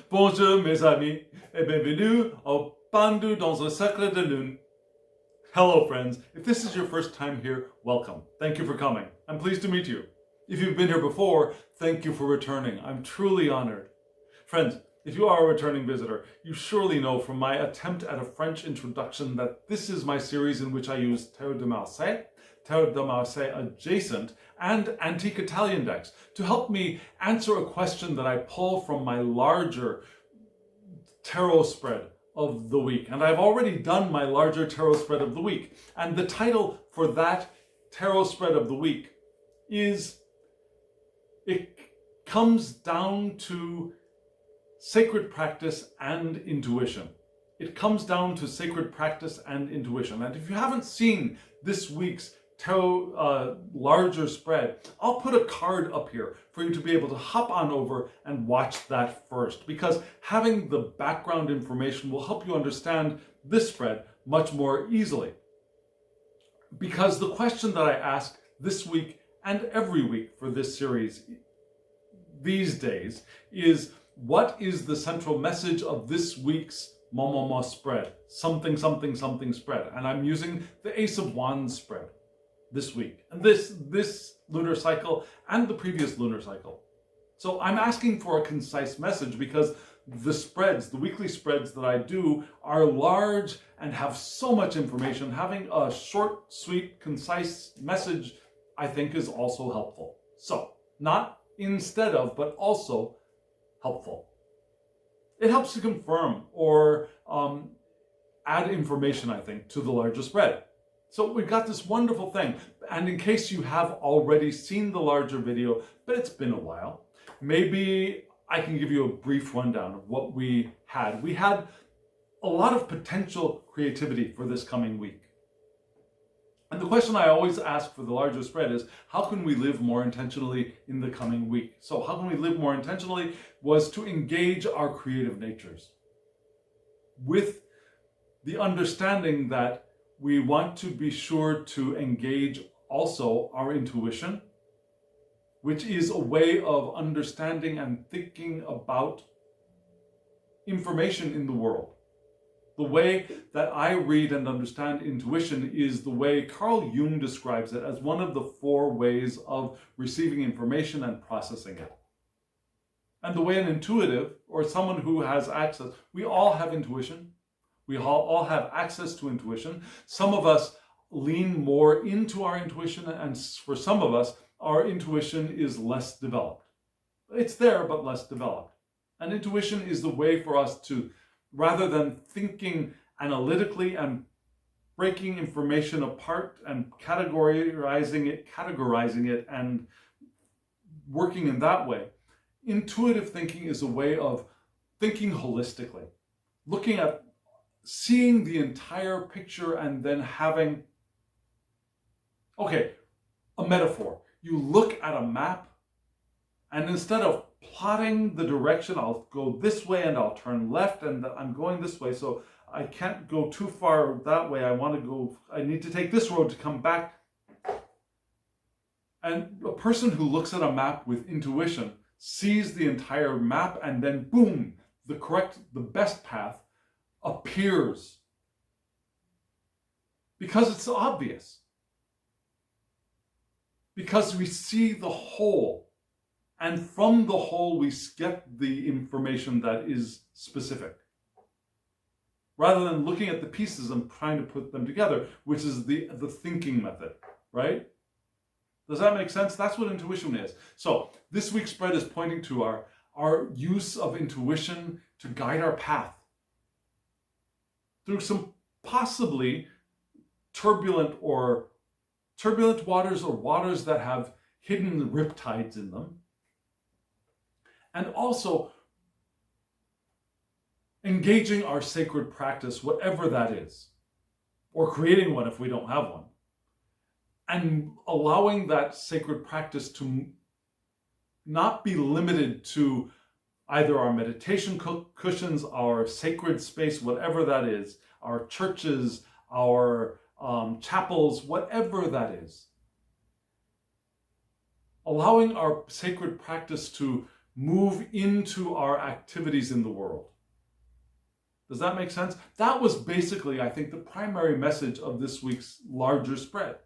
Bonjour mes amis et bienvenue au Pendu dans un Cercle de Lune. Hello friends, if this is your first time here, welcome. Thank you for coming. I'm pleased to meet you. If you've been here before, thank you for returning. I'm truly honored. Friends, if you are a returning visitor, you surely know from my attempt at a French introduction that this is my series in which I use Terre de Marseille adjacent, and antique Italian decks to help me answer a question that I pull from my larger tarot spread of the week. And I've already done my larger tarot spread of the week. And the title for that tarot spread of the week is, it comes down to sacred practice and intuition. It comes down to sacred practice and intuition. And if you haven't seen this week's tarot larger spread, I'll put a card up here for you to be able to hop on over and watch that first, because having the background information will help you understand this spread much more easily. Because the question that I ask this week and every week for this series these days is, what is the central message of this week's Momomo spread? Something, something, something spread. And I'm using the Ace of Wands spread this week, and this lunar cycle and the previous lunar cycle. So I'm asking for a concise message because the spreads, the weekly spreads that I do, are large and have so much information. Having a short, sweet, concise message, I think, is also helpful. So not instead of, but also helpful. It helps to confirm or add information, I think, to the larger spread. So we've got this wonderful thing. And in case you have already seen the larger video, but it's been a while, maybe I can give you a brief rundown of what we had. We had a lot of potential creativity for this coming week. And the question I always ask for the larger spread is, how can we live more intentionally in the coming week? So how can we live more intentionally was to engage our creative natures with the understanding that we want to be sure to engage also our intuition, which is a way of understanding and thinking about information in the world. The way that I read and understand intuition is the way Carl Jung describes it as one of the 4 ways of receiving information and processing it. And the way an intuitive, or someone who has access, we all have intuition. We all have access to intuition. Some of us lean more into our intuition, and for some of us, our intuition is less developed. It's there, but less developed. And intuition is the way for us to, rather than thinking analytically and breaking information apart and categorizing it and working in that way, intuitive thinking is a way of thinking holistically, looking at seeing the entire picture and then having, okay, a metaphor. You look at a map and instead of plotting the direction, I'll go this way and I'll turn left and I'm going this way, so I can't go too far that way. I need to take this road to come back. And a person who looks at a map with intuition sees the entire map and then boom, the best path appears because it's obvious, because we see the whole, and from the whole we get the information that is specific, rather than looking at the pieces and trying to put them together, which is the thinking method, right? Does that make sense? That's what intuition is. So this week's spread is pointing to our use of intuition to guide our path through some possibly turbulent waters, or waters that have hidden riptides in them. And also engaging our sacred practice, whatever that is, or creating one if we don't have one. And allowing that sacred practice to not be limited to either our meditation cushions, our sacred space, whatever that is, our churches, our chapels, whatever that is. Allowing our sacred practice to move into our activities in the world. Does that make sense? That was basically, I think, the primary message of this week's larger spread.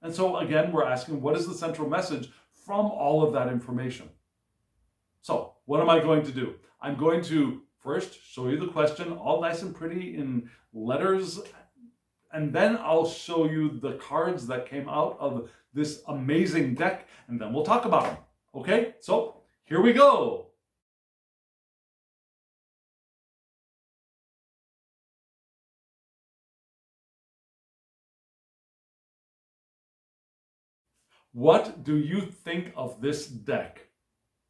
And so again, we're asking, what is the central message from all of that information? So what am I going to do? I'm going to first show you the question, all nice and pretty in letters, and then I'll show you the cards that came out of this amazing deck, and then we'll talk about them. Okay, so here we go. What do you think of this deck?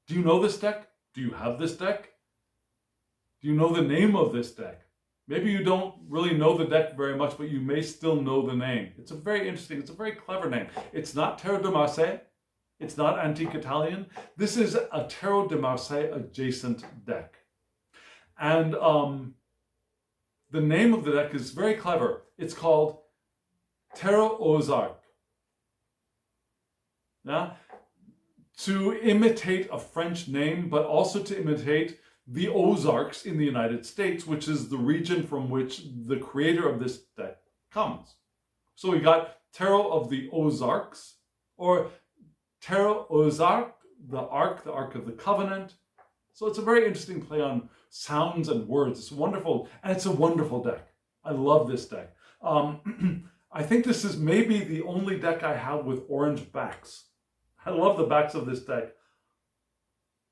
Do you know this deck? Do you have this deck? Do you know the name of this deck? Maybe you don't really know the deck very much, but you may still know the name. It's a very interesting, it's a very clever name. It's not Tarot de Marseille. It's not Antique Italian. This is a Tarot de Marseille adjacent deck. And the name of the deck is very clever. It's called Tarot aux Arcs. Yeah? To imitate a French name, but also to imitate the Ozarks in the United States, which is the region from which the creator of this deck comes. So we got Tarot of the Ozarks, or Tarot aux Arcs, the Ark of the Covenant. So it's a very interesting play on sounds and words. It's wonderful, and it's a wonderful deck. I love this deck. I think this is maybe the only deck I have with orange backs. I love the backs of this deck,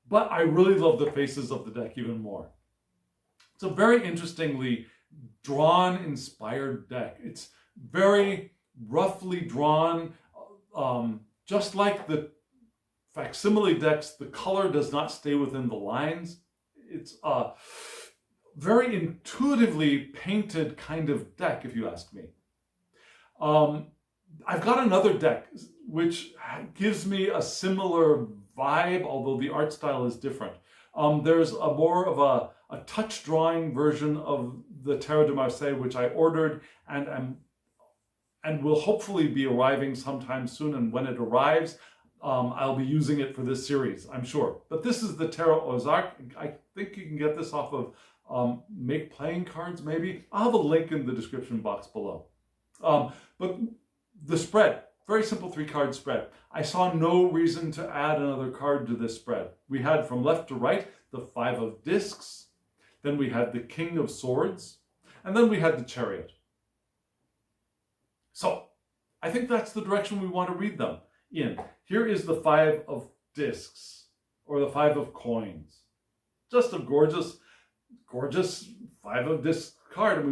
but I really love the faces of the deck even more. It's a very interestingly drawn, inspired deck. It's very roughly drawn, just like the facsimile decks, the color does not stay within the lines. It's a very intuitively painted kind of deck, if you ask me. I've got another deck which gives me a similar vibe, although the art style is different. There's a more of a touch drawing version of the Tarot de Marseille, which I ordered and will hopefully be arriving sometime soon. And when it arrives, I'll be using it for this series, I'm sure. But this is the Tarot aux Arcs. I think you can get this off of Make Playing Cards, maybe. I'll have a link in the description box below. But the spread, very simple 3-card spread. I saw no reason to add another card to this spread. We had from left to right the 5 of Discs, then we had the King of Swords, and then we had the Chariot. So I think that's the direction we want to read them in. Here is the 5 of Discs, or the 5 of Coins. Just a gorgeous, gorgeous 5 of Discs card.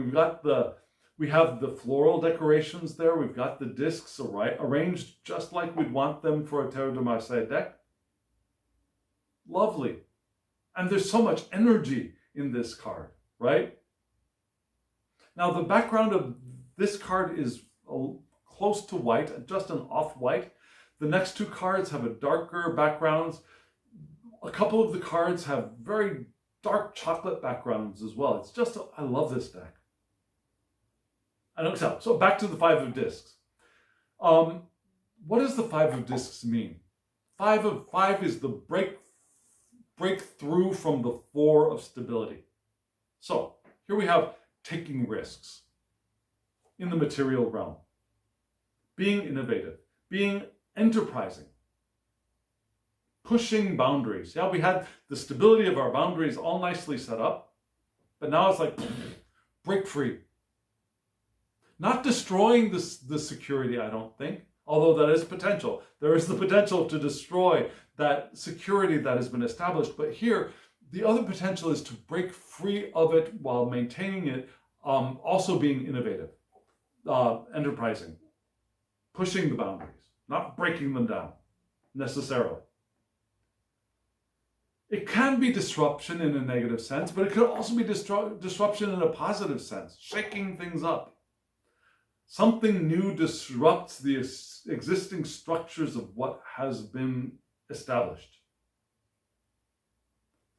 We have the floral decorations there. We've got the discs arranged just like we'd want them for a Tarot de Marseille deck. Lovely. And there's so much energy in this card, right? Now, the background of this card is close to white, just an off-white. The next 2 cards have a darker backgrounds. A couple of the cards have very dark chocolate backgrounds as well. It's just, I love this deck. So back to the 5 of Discs. What does the 5 of Discs mean? 5 is the breakthrough from the 4 of stability. So here we have taking risks in the material realm, being innovative, being enterprising, pushing boundaries. Yeah, we had the stability of our boundaries all nicely set up, but now it's like break free. Not destroying the security, I don't think, although that is potential. There is the potential to destroy that security that has been established. But here, the other potential is to break free of it while maintaining it, also being innovative, enterprising, pushing the boundaries, not breaking them down necessarily. It can be disruption in a negative sense, but it could also be disruption in a positive sense, shaking things up. Something new disrupts the existing structures of what has been established.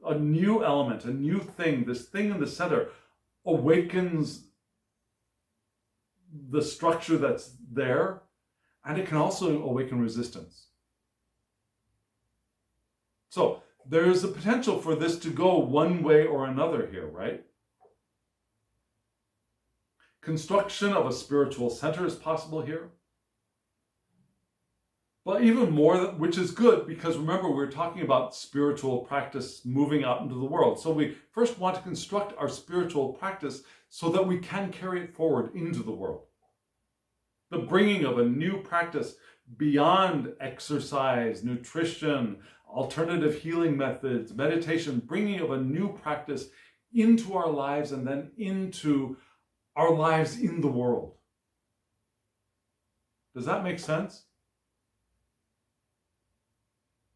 A new element, a new thing, this thing in the center awakens the structure that's there, and it can also awaken resistance. So there's a potential for this to go one way or another here, right? Construction of a spiritual center is possible here. But even more, which is good, because remember, we're talking about spiritual practice moving out into the world. So we first want to construct our spiritual practice so that we can carry it forward into the world. The bringing of a new practice beyond exercise, nutrition, alternative healing methods, meditation, bringing of a new practice into our lives and then into our lives in the world. Does that make sense?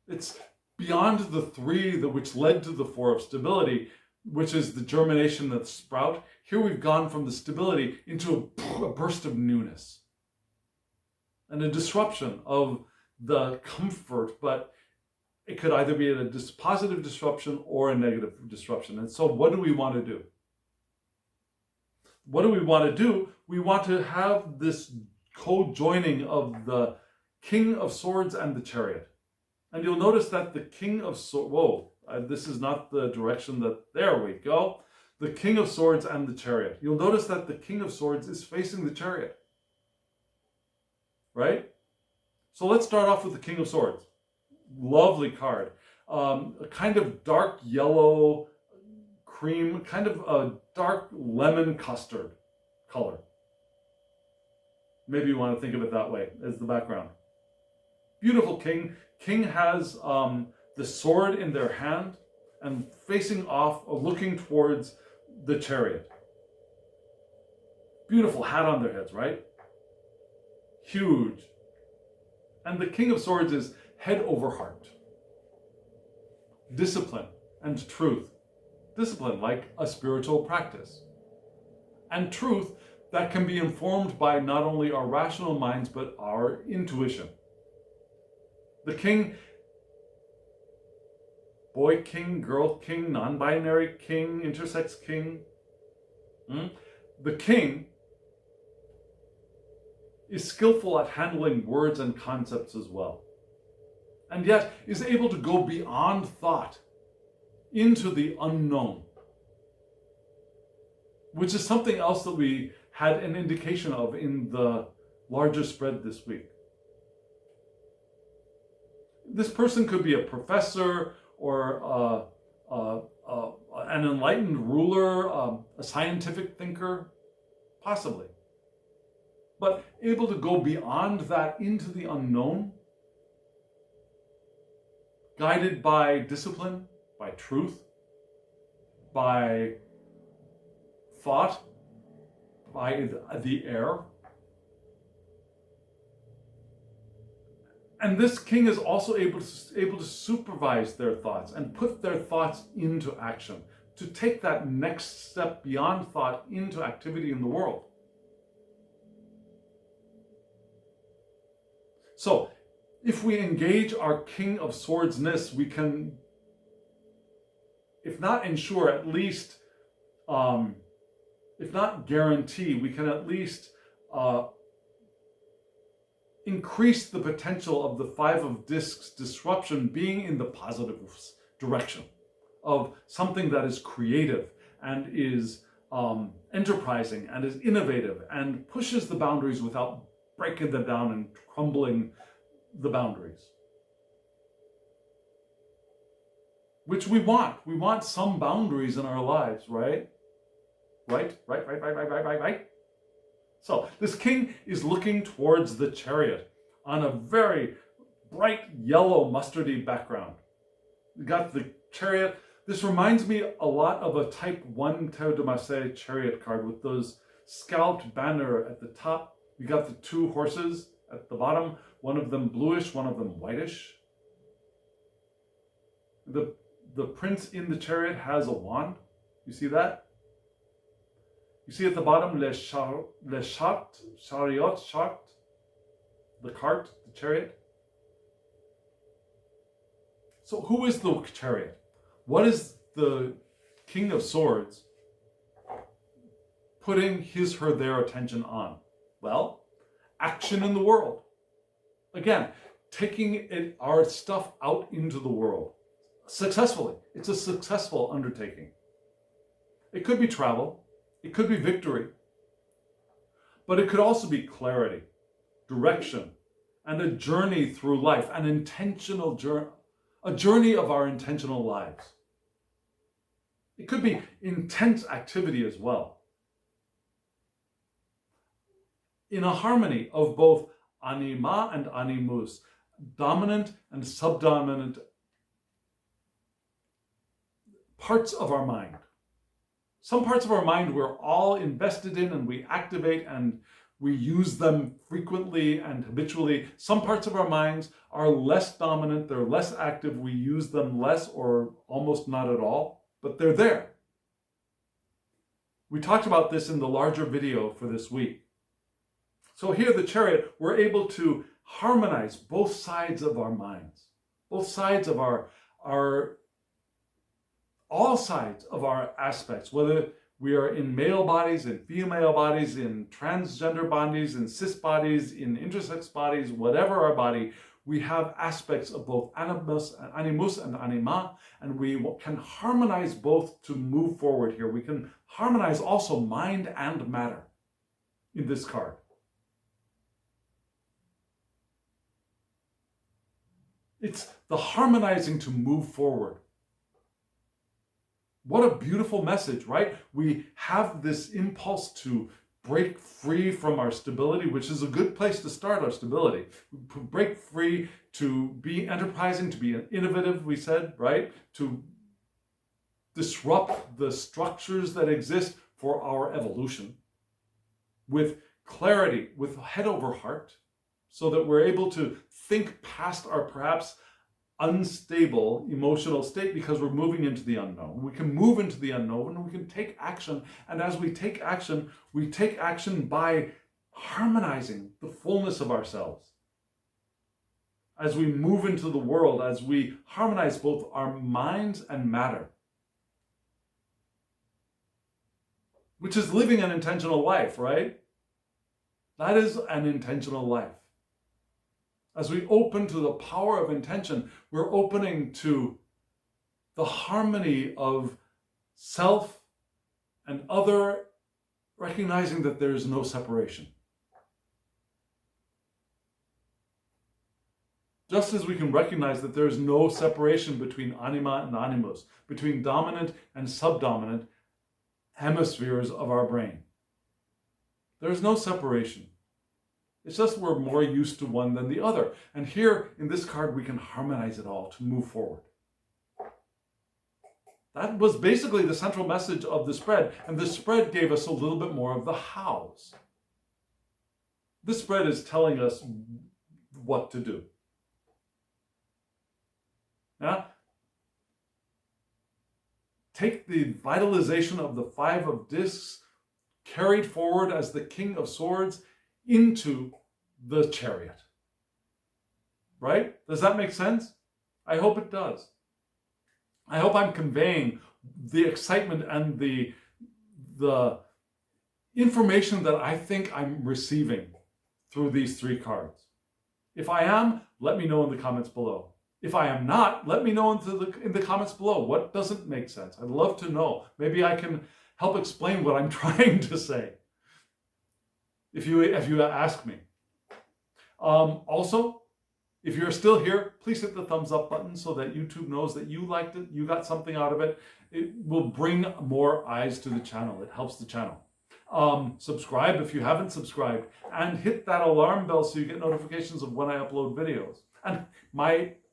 It's beyond the three which led to the four of stability, which is the germination of the sprout. Here we've gone from the stability into a burst of newness and a disruption of the comfort, but it could either be a positive disruption or a negative disruption. And so what do we want to do? What do we want to do? We want to have this co-joining of the King of Swords and the Chariot. And you'll notice that the King of Swords, this is not the direction there we go. The King of Swords and the Chariot. You'll notice that the King of Swords is facing the Chariot. Right? So let's start off with the King of Swords. Lovely card. A kind of dark yellow, cream, kind of a dark lemon custard color. Maybe you want to think of it that way as the background. Beautiful king. King has the sword in their hand and facing off, looking towards the chariot. Beautiful hat on their heads, right? Huge. And the King of Swords is head over heart. Discipline and truth. Discipline, like a spiritual practice. And truth that can be informed by not only our rational minds, but our intuition. The king, boy king, girl king, non-binary king, intersex king. The king is skillful at handling words and concepts as well. And yet is able to go beyond thought into the unknown, which is something else that we had an indication of in the larger spread this week. This person could be a professor or an enlightened ruler, a scientific thinker, possibly. But able to go beyond that into the unknown, guided by discipline, by truth, by thought, by the air. And this king is also able to supervise their thoughts and put their thoughts into action, to take that next step beyond thought into activity in the world. So, if we engage our King of Swords-ness, we can, if not ensure, at least, if not guarantee, we can at least increase the potential of the Five of Discs disruption being in the positive direction of something that is creative and is enterprising and is innovative and pushes the boundaries without breaking them down and crumbling the boundaries. Which we want. We want some boundaries in our lives, right? Right? So this king is looking towards the chariot on a very bright yellow mustardy background. We got the chariot. This reminds me a lot of a type 1 Terre de Marseille chariot card with those scalped banner at the top. We got the two horses at the bottom, one of them bluish, one of them whitish. The prince in the chariot has a wand. You see that? You see at the bottom, le chariot, the cart, the chariot. So who is the chariot? What is the King of Swords putting his, her, their attention on? Well, action in the world. Again, taking our stuff out into the world. successfully. It's a successful undertaking. It could be travel, it could be victory, but it could also be clarity, direction, and a journey through life, an intentional journey, a journey of our intentional lives. It could be intense activity as well. In a harmony of both anima and animus, dominant and subdominant parts of our mind. Some parts of our mind we're all invested in and we activate and we use them frequently and habitually. Some parts of our minds are less dominant, they're less active, we use them less or almost not at all, but they're there. We talked about this in the larger video for this week. So here, the chariot, we're able to harmonize both sides of our minds, both sides of all sides of our aspects, whether we are in male bodies, in female bodies, in transgender bodies, in cis bodies, in intersex bodies, whatever our body, we have aspects of both animus and anima, and we can harmonize both to move forward here. We can harmonize also mind and matter in this card. It's the harmonizing to move forward. What a beautiful message, right? We have this impulse to break free from our stability, which is a good place to start our stability. Break free, to be enterprising, to be innovative, we said, right? To disrupt the structures that exist for our evolution with clarity, with head over heart, so that we're able to think past our perhaps unstable emotional state because we're moving into the unknown. We can move into the unknown and we can take action. And as we take action by harmonizing the fullness of ourselves. As we move into the world, as we harmonize both our minds and matter, which is living an intentional life, right? That is an intentional life. As we open to the power of intention, we're opening to the harmony of self and other, recognizing that there is no separation. Just as we can recognize that there is no separation between anima and animus, between dominant and subdominant hemispheres of our brain. There is no separation. It's just we're more used to one than the other. And here in this card, we can harmonize it all to move forward. That was basically the central message of the spread. And the spread gave us a little bit more of the hows. This spread is telling us what to do. Now, take the vitalization of the Five of Discs, carried forward as the King of Swords, into the chariot. Right? Does that make sense? I hope it does. I hope I'm conveying the excitement and the information that I think I'm receiving through these three cards. If I am, let me know in the comments below. If I am not, let me know in the comments below. What doesn't make sense? I'd love to know. Maybe I can help explain what I'm trying to say. If you ask me. Also, if you're still here, please hit the thumbs up button so that YouTube knows that you liked it, you got something out of it. It will bring more eyes to the channel. It helps the channel. Subscribe if you haven't subscribed, and hit that alarm bell so you get notifications of when I upload videos. And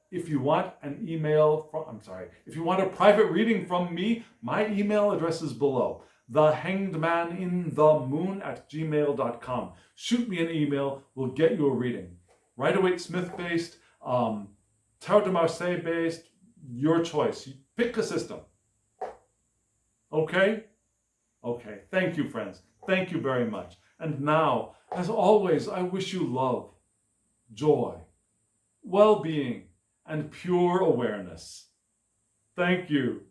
if you want if you want a private reading from me, my email address is below. thehangedmaninthemoon@gmail.com. Shoot me an email, we'll get you a reading. Rider-Waite-Smith based, Tarot de Marseille based, your choice. Pick a system. Okay? Okay, thank you, friends. Thank you very much. And now, as always, I wish you love, joy, well-being, and pure awareness. Thank you.